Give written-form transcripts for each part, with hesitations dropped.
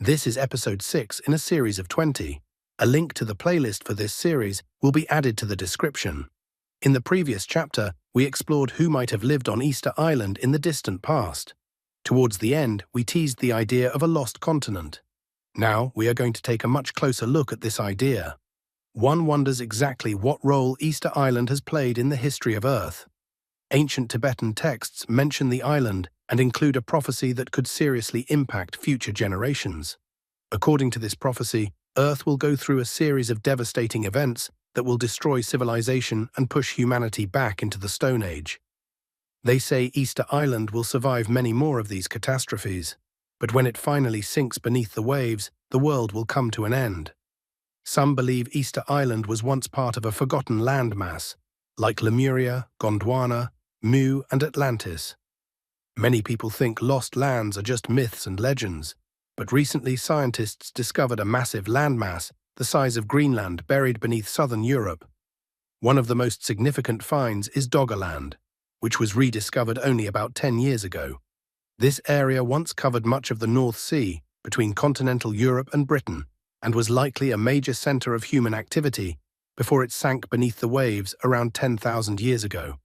This is episode 6 in a series of 20. A link to the playlist for this series will be added to the description. In the previous chapter, we explored who might have lived on Easter Island in the distant past. Towards the end, we teased the idea of a lost continent. Now, we are going to take a much closer look at this idea. One wonders exactly what role Easter Island has played in the history of Earth. Ancient Tibetan texts mention the island and include a prophecy that could seriously impact future generations. According to this prophecy, Earth will go through a series of devastating events that will destroy civilization and push humanity back into the Stone Age. They say Easter Island will survive many more of these catastrophes, but when it finally sinks beneath the waves, the world will come to an end. Some believe Easter Island was once part of a forgotten landmass, like Lemuria, Gondwana, Mu, and Atlantis. Many people think lost lands are just myths and legends, but recently scientists discovered a massive landmass the size of Greenland buried beneath southern Europe. One of the most significant finds is Doggerland, which was rediscovered only about 10 years ago. This area once covered much of the North Sea between continental Europe and Britain and was likely a major center of human activity before it sank beneath the waves around 10,000 years ago.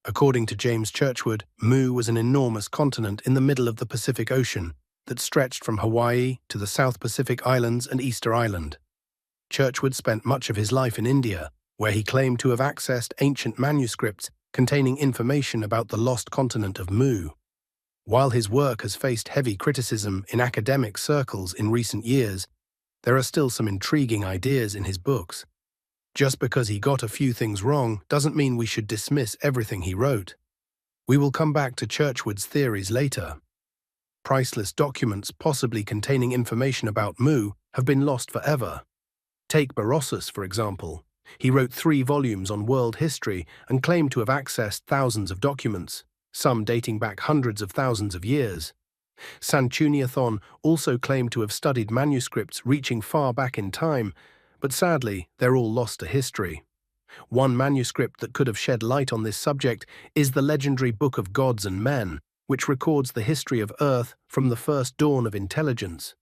According to James Churchward, Mu was an enormous continent in the middle of the Pacific Ocean that stretched from Hawaii to the South Pacific Islands and Easter Island. Churchward spent much of his life in India, where he claimed to have accessed ancient manuscripts containing information about the lost continent of Mu. While his work has faced heavy criticism in academic circles in recent years, there are still some intriguing ideas in his books. Just because he got a few things wrong doesn't mean we should dismiss everything he wrote. We will come back to Churchward's theories later. Priceless documents possibly containing information about Mu have been lost forever. Take Berossus, for example. He wrote 3 volumes on world history and claimed to have accessed thousands of documents, some dating back hundreds of thousands of years. Sanchuniathon also claimed to have studied manuscripts reaching far back in time, but sadly, they're all lost to history. One manuscript that could have shed light on this subject is the legendary Book of Gods and Men, which records the history of Earth from the first dawn of intelligence.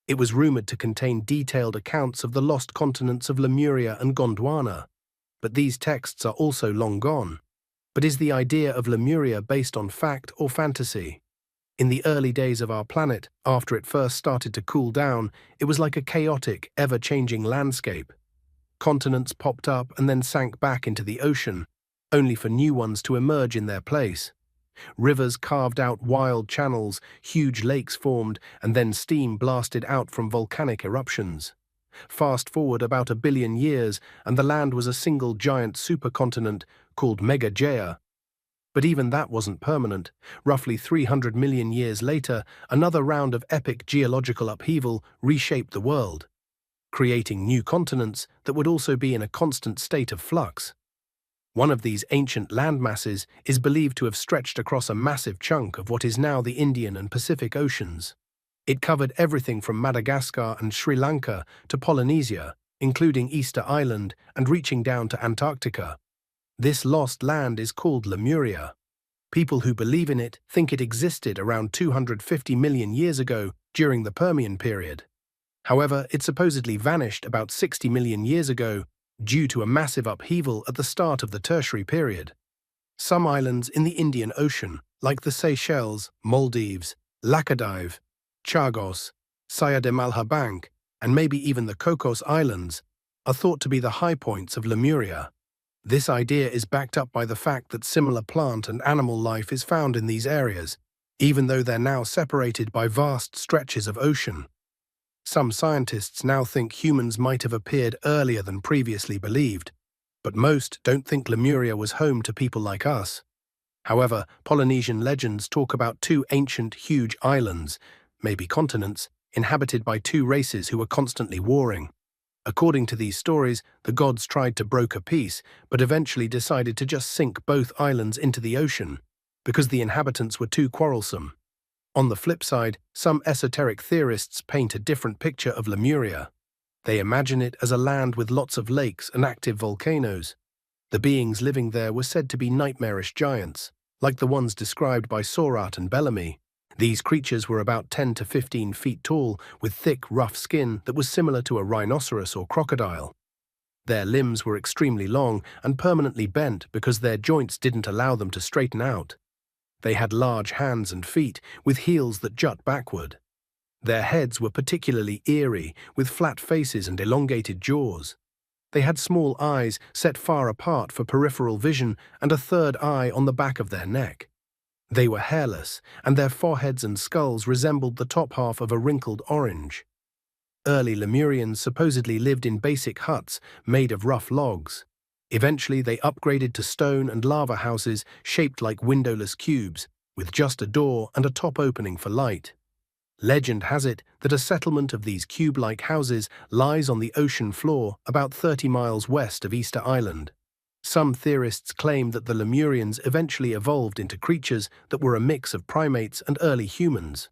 It was rumored to contain detailed accounts of the lost continents of Lemuria and Gondwana, but these texts are also long gone. But is the idea of Lemuria based on fact or fantasy? In the early days of our planet, after it first started to cool down, it was like a chaotic, ever-changing landscape. Continents popped up and then sank back into the ocean, only for new ones to emerge in their place. Rivers carved out wild channels, huge lakes formed, and then steam blasted out from volcanic eruptions. Fast forward about 1 billion years, and the land was a single giant supercontinent called Megajaya. But even that wasn't permanent. Roughly 300 million years later, another round of epic geological upheaval reshaped the world, creating new continents that would also be in a constant state of flux. One of these ancient landmasses is believed to have stretched across a massive chunk of what is now the Indian and Pacific Oceans. It covered everything from Madagascar and Sri Lanka to Polynesia, including Easter Island and reaching down to Antarctica. This lost land is called Lemuria. People who believe in it think it existed around 250 million years ago during the Permian period. However, it supposedly vanished about 60 million years ago due to a massive upheaval at the start of the Tertiary period. Some islands in the Indian Ocean, like the Seychelles, Maldives, Laccadive, Chagos, Saya de Malha, and maybe even the Cocos Islands, are thought to be the high points of Lemuria. This idea is backed up by the fact that similar plant and animal life is found in these areas, even though they're now separated by vast stretches of ocean. Some scientists now think humans might have appeared earlier than previously believed, but most don't think Lemuria was home to people like us. However, Polynesian legends talk about 2 ancient, huge islands, maybe continents, inhabited by 2 races who were constantly warring. According to these stories, the gods tried to broker peace, but eventually decided to just sink both islands into the ocean, because the inhabitants were too quarrelsome. On the flip side, some esoteric theorists paint a different picture of Lemuria. They imagine it as a land with lots of lakes and active volcanoes. The beings living there were said to be nightmarish giants, like the ones described by Seurat and Bellamy, These creatures were about 10 to 15 feet tall, with thick, rough skin that was similar to a rhinoceros or crocodile. Their limbs were extremely long and permanently bent because their joints didn't allow them to straighten out. They had large hands and feet, with heels that jut backward. Their heads were particularly eerie, with flat faces and elongated jaws. They had small eyes set far apart for peripheral vision and a third eye on the back of their neck. They were hairless, and their foreheads and skulls resembled the top half of a wrinkled orange. Early Lemurians supposedly lived in basic huts made of rough logs. Eventually, they upgraded to stone and lava houses shaped like windowless cubes, with just a door and a top opening for light. Legend has it that a settlement of these cube-like houses lies on the ocean floor about 30 miles west of Easter Island. Some theorists claim that the Lemurians eventually evolved into creatures that were a mix of primates and early humans.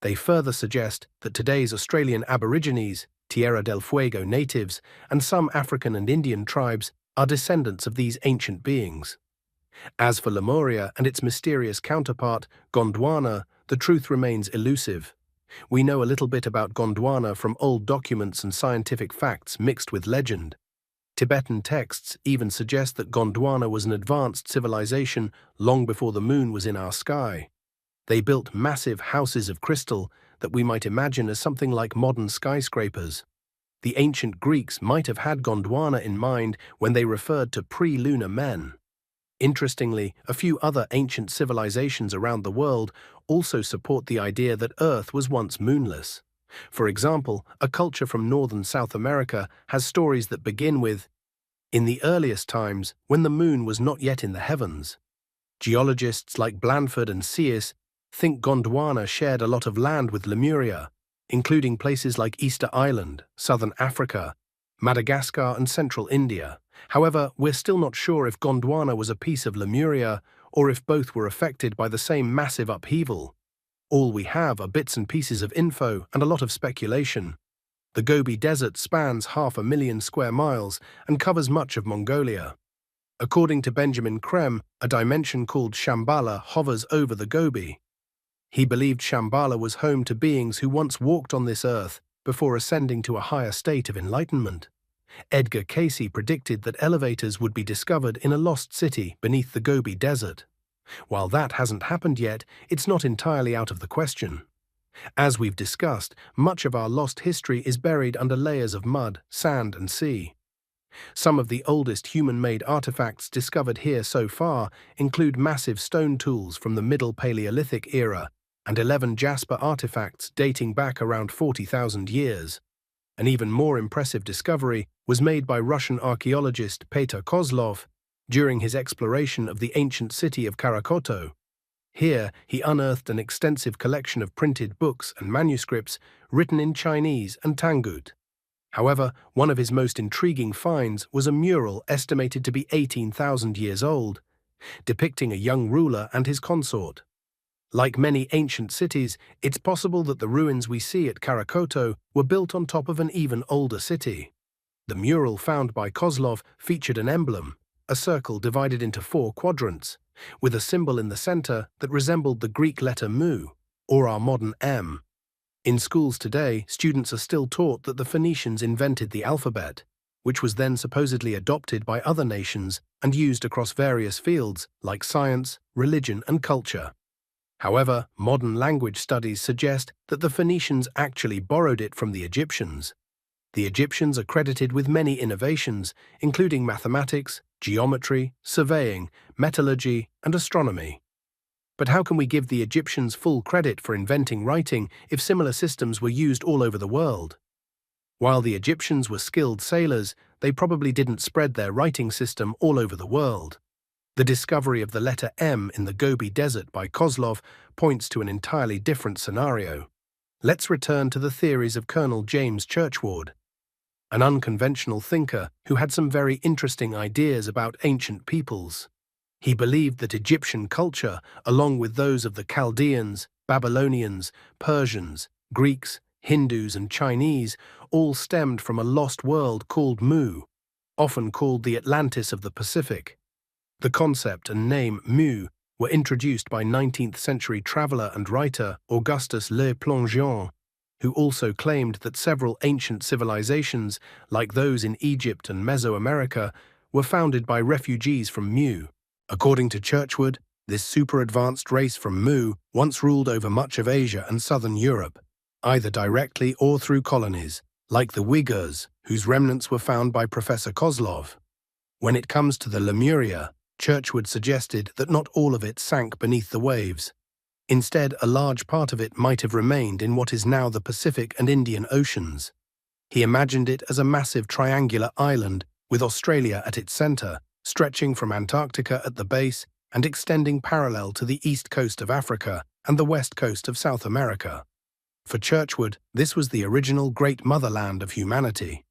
They further suggest that today's Australian Aborigines, Tierra del Fuego natives, and some African and Indian tribes are descendants of these ancient beings. As for Lemuria and its mysterious counterpart, Gondwana, the truth remains elusive. We know a little bit about Gondwana from old documents and scientific facts mixed with legend. Tibetan texts even suggest that Gondwana was an advanced civilization long before the moon was in our sky. They built massive houses of crystal that we might imagine as something like modern skyscrapers. The ancient Greeks might have had Gondwana in mind when they referred to pre-lunar men. Interestingly, a few other ancient civilizations around the world also support the idea that Earth was once moonless. For example, a culture from northern South America has stories that begin with, "In the earliest times, when the moon was not yet in the heavens." Geologists like Blanford and Sears think Gondwana shared a lot of land with Lemuria, including places like Easter Island, southern Africa, Madagascar and central India. However, we're still not sure if Gondwana was a piece of Lemuria or if both were affected by the same massive upheaval. All we have are bits and pieces of info and a lot of speculation. The Gobi Desert spans 500,000 square miles and covers much of Mongolia. According to Benjamin Creme, a dimension called Shambhala hovers over the Gobi. He believed Shambhala was home to beings who once walked on this earth before ascending to a higher state of enlightenment. Edgar Cayce predicted that elevators would be discovered in a lost city beneath the Gobi Desert. While that hasn't happened yet, it's not entirely out of the question. As we've discussed, much of our lost history is buried under layers of mud, sand, and sea. Some of the oldest human-made artifacts discovered here so far include massive stone tools from the Middle Paleolithic era and 11 jasper artifacts dating back around 40,000 years. An even more impressive discovery was made by Russian archaeologist Petr Kozlov during his exploration of the ancient city of Karakoto. Here, he unearthed an extensive collection of printed books and manuscripts written in Chinese and Tangut. However, one of his most intriguing finds was a mural estimated to be 18,000 years old, depicting a young ruler and his consort. Like many ancient cities, it's possible that the ruins we see at Karakoto were built on top of an even older city. The mural found by Kozlov featured an emblem, a circle divided into 4 quadrants, with a symbol in the center that resembled the Greek letter mu, or our modern M. In schools today, students are still taught that the Phoenicians invented the alphabet, which was then supposedly adopted by other nations and used across various fields like science, religion, and culture. However, modern language studies suggest that the Phoenicians actually borrowed it from the Egyptians. The Egyptians are credited with many innovations, including mathematics, geometry, surveying, metallurgy, and astronomy. But how can we give the Egyptians full credit for inventing writing if similar systems were used all over the world? While the Egyptians were skilled sailors, they probably didn't spread their writing system all over the world. The discovery of the letter M in the Gobi Desert by Kozlov points to an entirely different scenario. Let's return to the theories of Colonel James Churchward, an unconventional thinker who had some very interesting ideas about ancient peoples. He believed that Egyptian culture, along with those of the Chaldeans, Babylonians, Persians, Greeks, Hindus, and Chinese, all stemmed from a lost world called Mu, often called the Atlantis of the Pacific. The concept and name Mu were introduced by 19th-century traveller and writer Augustus Le Plongeon, who also claimed that several ancient civilizations, like those in Egypt and Mesoamerica, were founded by refugees from Mu. According to Churchward, this super-advanced race from Mu once ruled over much of Asia and southern Europe, either directly or through colonies, like the Uyghurs, whose remnants were found by Professor Kozlov. When it comes to the Lemuria, Churchward suggested that not all of it sank beneath the waves. Instead, a large part of it might have remained in what is now the Pacific and Indian Oceans. He imagined it as a massive triangular island with Australia at its center, stretching from Antarctica at the base and extending parallel to the east coast of Africa and the west coast of South America. For Churchward, this was the original great motherland of humanity.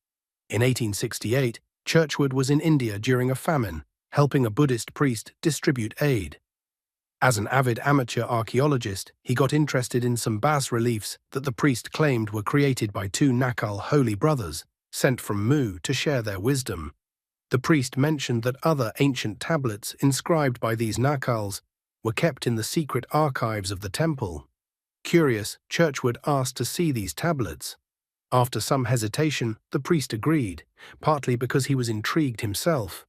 In 1868, Churchward was in India during a famine, helping a Buddhist priest distribute aid. As an avid amateur archaeologist, he got interested in some bas-reliefs that the priest claimed were created by two Nakal holy brothers, sent from Mu to share their wisdom. The priest mentioned that other ancient tablets inscribed by these Nakals were kept in the secret archives of the temple. Curious, Churchward asked to see these tablets. After some hesitation, the priest agreed, partly because he was intrigued himself.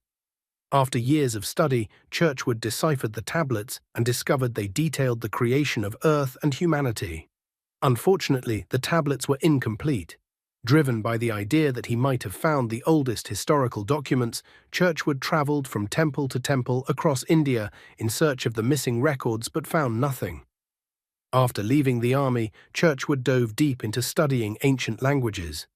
After years of study, Churchward deciphered the tablets and discovered they detailed the creation of Earth and humanity. Unfortunately, the tablets were incomplete. Driven by the idea that he might have found the oldest historical documents, Churchward traveled from temple to temple across India in search of the missing records but found nothing. After leaving the army, Churchward dove deep into studying ancient languages.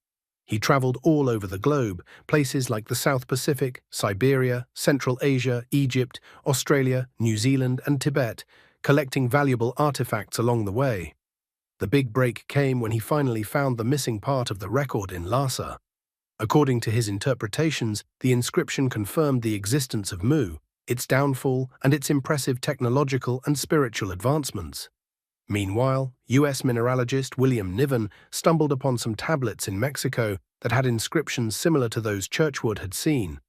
He traveled all over the globe, places like the South Pacific, Siberia, Central Asia, Egypt, Australia, New Zealand, and Tibet, collecting valuable artifacts along the way. The big break came when he finally found the missing part of the record in Lhasa. According to his interpretations, the inscription confirmed the existence of Mu, its downfall, and its impressive technological and spiritual advancements. Meanwhile, U.S. mineralogist William Niven stumbled upon some tablets in Mexico that had inscriptions similar to those Churchward had seen.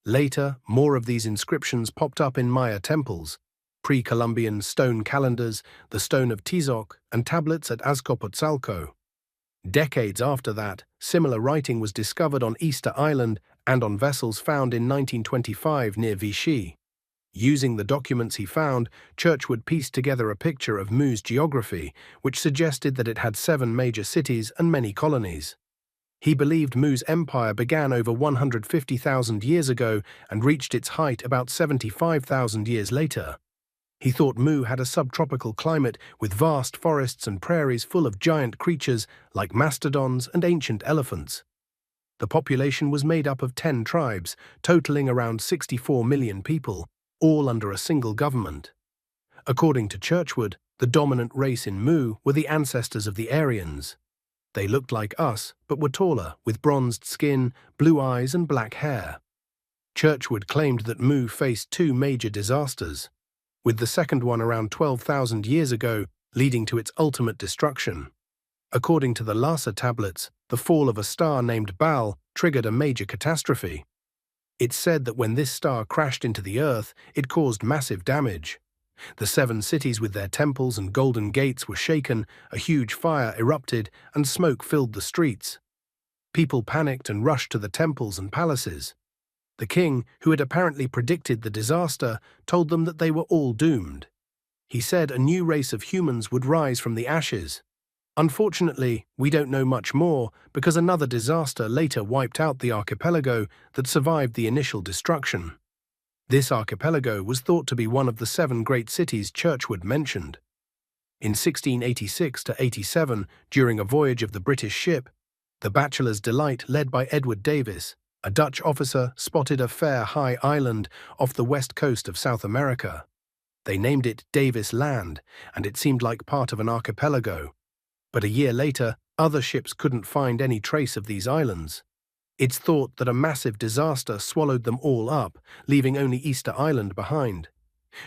Later, more of these inscriptions popped up in Maya temples, pre-Columbian stone calendars, the stone of Tizoc, and tablets at Azcapotzalco. Decades after that, similar writing was discovered on Easter Island and on vessels found in 1925 near Vichy. Using the documents he found, Churchward pieced together a picture of Mu's geography, which suggested that it had 7 major cities and many colonies. He believed Mu's empire began over 150,000 years ago and reached its height about 75,000 years later. He thought Mu had a subtropical climate with vast forests and prairies full of giant creatures like mastodons and ancient elephants. The population was made up of 10 tribes, totaling around 64 million people, all under a single government. According to Churchward, the dominant race in Mu were the ancestors of the Aryans. They looked like us, but were taller, with bronzed skin, blue eyes, and black hair. Churchward claimed that Mu faced 2 major disasters, with the second one around 12,000 years ago, leading to its ultimate destruction. According to the Lhasa tablets, the fall of a star named Baal triggered a major catastrophe. It's said that when this star crashed into the Earth, it caused massive damage. The 7 cities with their temples and golden gates were shaken, a huge fire erupted, and smoke filled the streets. People panicked and rushed to the temples and palaces. The king, who had apparently predicted the disaster, told them that they were all doomed. He said a new race of humans would rise from the ashes. Unfortunately, we don't know much more because another disaster later wiped out the archipelago that survived the initial destruction. This archipelago was thought to be one of the 7 great cities Churchward mentioned. In 1686–87, during a voyage of the British ship, the Bachelor's Delight, led by Edward Davis, a Dutch officer, spotted a fair high island off the west coast of South America. They named it Davis Land, and it seemed like part of an archipelago. But a year later, other ships couldn't find any trace of these islands. It's thought that a massive disaster swallowed them all up, leaving only Easter Island behind.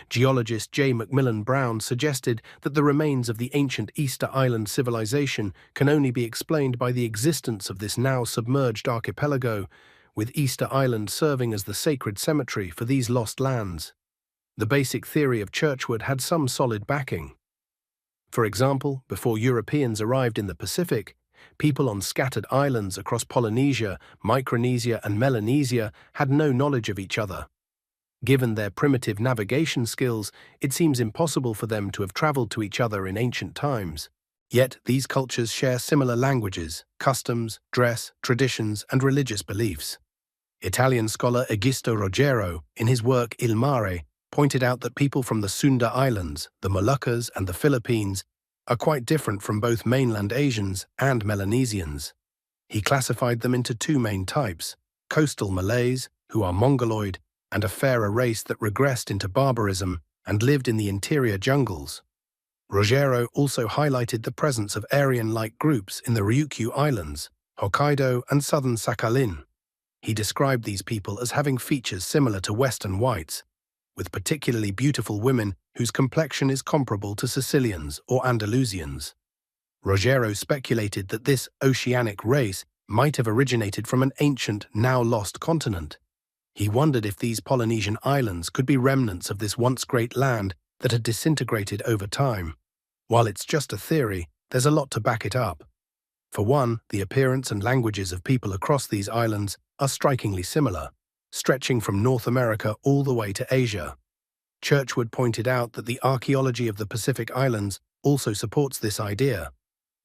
Geologist J. Macmillan Brown suggested that the remains of the ancient Easter Island civilization can only be explained by the existence of this now submerged archipelago, with Easter Island serving as the sacred cemetery for these lost lands. the basic theory of Churchward had some solid backing. For example, before Europeans arrived in the Pacific, people on scattered islands across Polynesia, Micronesia, and Melanesia had no knowledge of each other. Given their primitive navigation skills, it seems impossible for them to have traveled to each other in ancient times. Yet these cultures share similar languages, customs, dress, traditions, and religious beliefs. Italian scholar Egisto Rogero, in his work Il Mare, pointed out that people from the Sunda Islands, the Moluccas, and the Philippines are quite different from both mainland Asians and Melanesians. He classified them into two main types: coastal Malays, who are Mongoloid, and a fairer race that regressed into barbarism and lived in the interior jungles. Rogero also highlighted the presence of Aryan-like groups in the Ryukyu Islands, Hokkaido, and southern Sakhalin. He described these people as having features similar to Western whites, with particularly beautiful women whose complexion is comparable to Sicilians or Andalusians. Rogero speculated that this oceanic race might have originated from an ancient, now-lost continent. He wondered if these Polynesian islands could be remnants of this once great land that had disintegrated over time. While it's just a theory, there's a lot to back it up. For one, the appearance and languages of people across these islands are strikingly similar, stretching from North America all the way to Asia. Churchward pointed out that the archaeology of the Pacific Islands also supports this idea.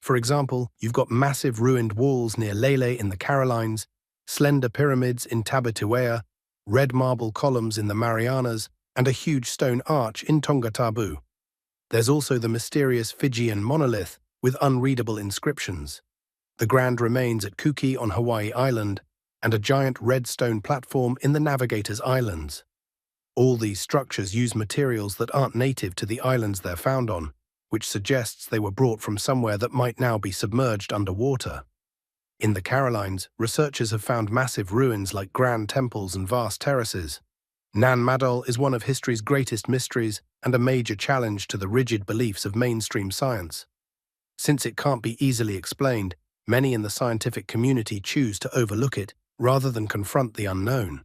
For example, you've got massive ruined walls near Leyte in the Carolines, slender pyramids in Tabituea, red marble columns in the Marianas, and a huge stone arch in Tongatabu. There's also the mysterious Fijian monolith with unreadable inscriptions, the grand remains at Kuki on Hawaii Island, and a giant red stone platform in the Navigators Islands. All these structures use materials that aren't native to the islands they're found on, which suggests they were brought from somewhere that might now be submerged underwater. In the Carolines, researchers have found massive ruins like grand temples and vast terraces. Nan Madol is one of history's greatest mysteries and a major challenge to the rigid beliefs of mainstream science. Since it can't be easily explained, many in the scientific community choose to overlook it rather than confront the unknown.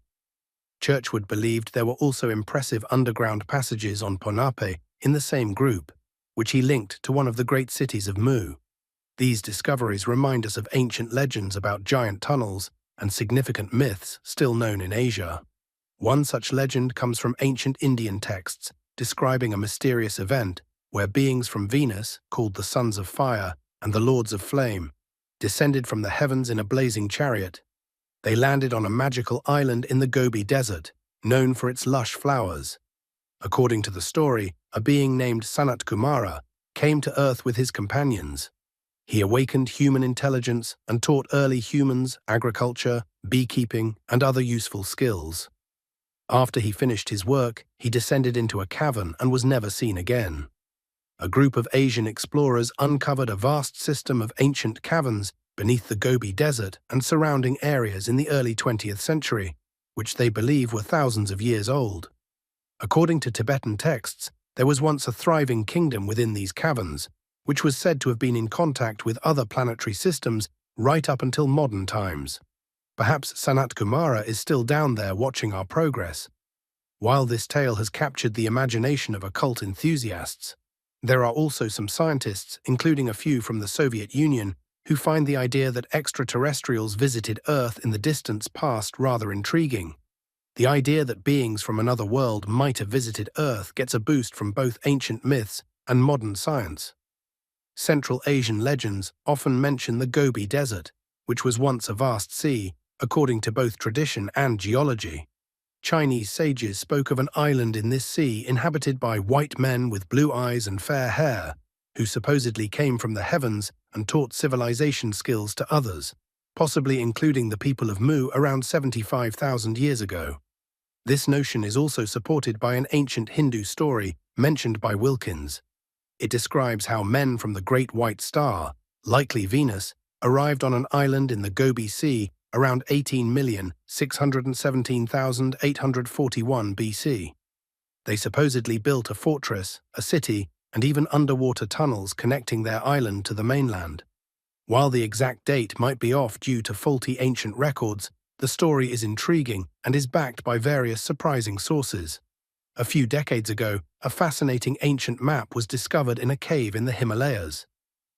Churchward believed there were also impressive underground passages on Ponape in the same group, which he linked to one of the great cities of Mu. These discoveries remind us of ancient legends about giant tunnels and significant myths still known in Asia. One such legend comes from ancient Indian texts describing a mysterious event where beings from Venus, called the Sons of Fire and the Lords of Flame, descended from the heavens in a blazing chariot. They landed on a magical island in the Gobi Desert, known for its lush flowers. According to the story, a being named Sanat Kumara came to Earth with his companions. He awakened human intelligence and taught early humans agriculture, beekeeping, and other useful skills. After he finished his work, he descended into a cavern and was never seen again. A group of Asian explorers uncovered a vast system of ancient caverns beneath the Gobi Desert and surrounding areas in the early 20th century, which they believe were thousands of years old. According to Tibetan texts, there was once a thriving kingdom within these caverns, which was said to have been in contact with other planetary systems right up until modern times. Perhaps Sanat Kumara is still down there watching our progress. While this tale has captured the imagination of occult enthusiasts, there are also some scientists, including a few from the Soviet Union, who find the idea that extraterrestrials visited Earth in the distant past rather intriguing. The idea that beings from another world might have visited Earth gets a boost from both ancient myths and modern science. Central Asian legends often mention the Gobi Desert, which was once a vast sea, according to both tradition and geology. Chinese sages spoke of an island in this sea inhabited by white men with blue eyes and fair hair, who supposedly came from the heavens and taught civilization skills to others, possibly including the people of Mu around 75,000 years ago. This notion is also supported by an ancient Hindu story mentioned by Wilkins. It describes how men from the Great White Star, likely Venus, arrived on an island in the Gobi Sea around 18,617,841 BC. They supposedly built a fortress, a city, and even underwater tunnels connecting their island to the mainland. While the exact date might be off due to faulty ancient records, the story is intriguing and is backed by various surprising sources. A few decades ago, a fascinating ancient map was discovered in a cave in the Himalayas.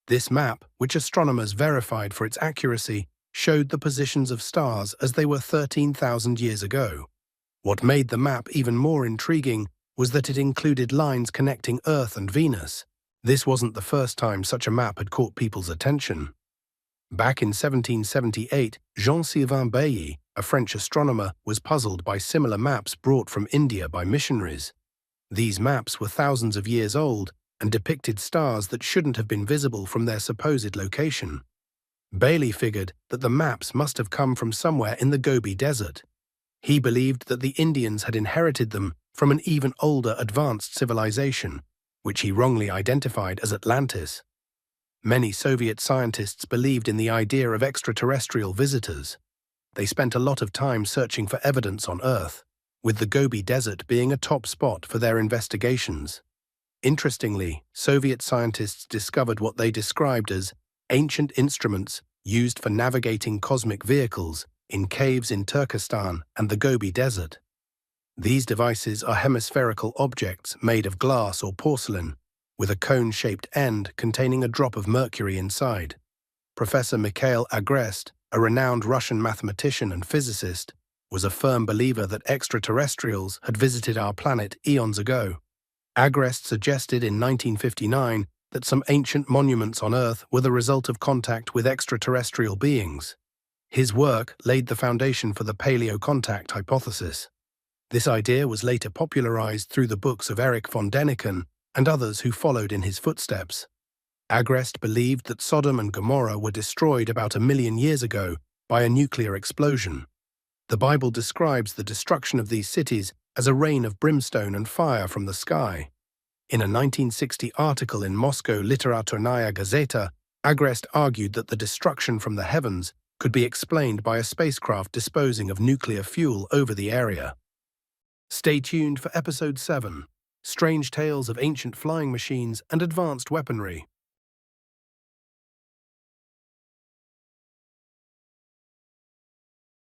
This map, which astronomers verified for its accuracy, showed the positions of stars as they were 13,000 years ago. What made the map even more intriguing was that it included lines connecting Earth and Venus. This wasn't the first time such a map had caught people's attention. Back in 1778, Jean-Sylvain Bailly, a French astronomer, was puzzled by similar maps brought from India by missionaries. These maps were thousands of years old and depicted stars that shouldn't have been visible from their supposed location. Bailly figured that the maps must have come from somewhere in the Gobi Desert. He believed that the Indians had inherited them from an even older advanced civilization, which he wrongly identified as Atlantis. Many Soviet scientists believed in the idea of extraterrestrial visitors. They spent a lot of time searching for evidence on Earth, with the Gobi Desert being a top spot for their investigations. Interestingly, Soviet scientists discovered what they described as ancient instruments used for navigating cosmic vehicles in caves in Turkestan and the Gobi Desert. These devices are hemispherical objects made of glass or porcelain, with a cone-shaped end containing a drop of mercury inside. Professor Mikhail Agrest, a renowned Russian mathematician and physicist, was a firm believer that extraterrestrials had visited our planet eons ago. Agrest suggested in 1959 that some ancient monuments on Earth were the result of contact with extraterrestrial beings. His work laid the foundation for the paleo-contact hypothesis. This idea was later popularized through the books of Erich von Däniken and others who followed in his footsteps. Agrest believed that Sodom and Gomorrah were destroyed about 1 million years ago by a nuclear explosion. The Bible describes the destruction of these cities as a rain of brimstone and fire from the sky. In a 1960 article in Moscow Literaturnaya Gazeta, Agrest argued that the destruction from the heavens could be explained by a spacecraft disposing of nuclear fuel over the area. Stay tuned for Episode 7, Strange Tales of Ancient Flying Machines and Advanced Weaponry.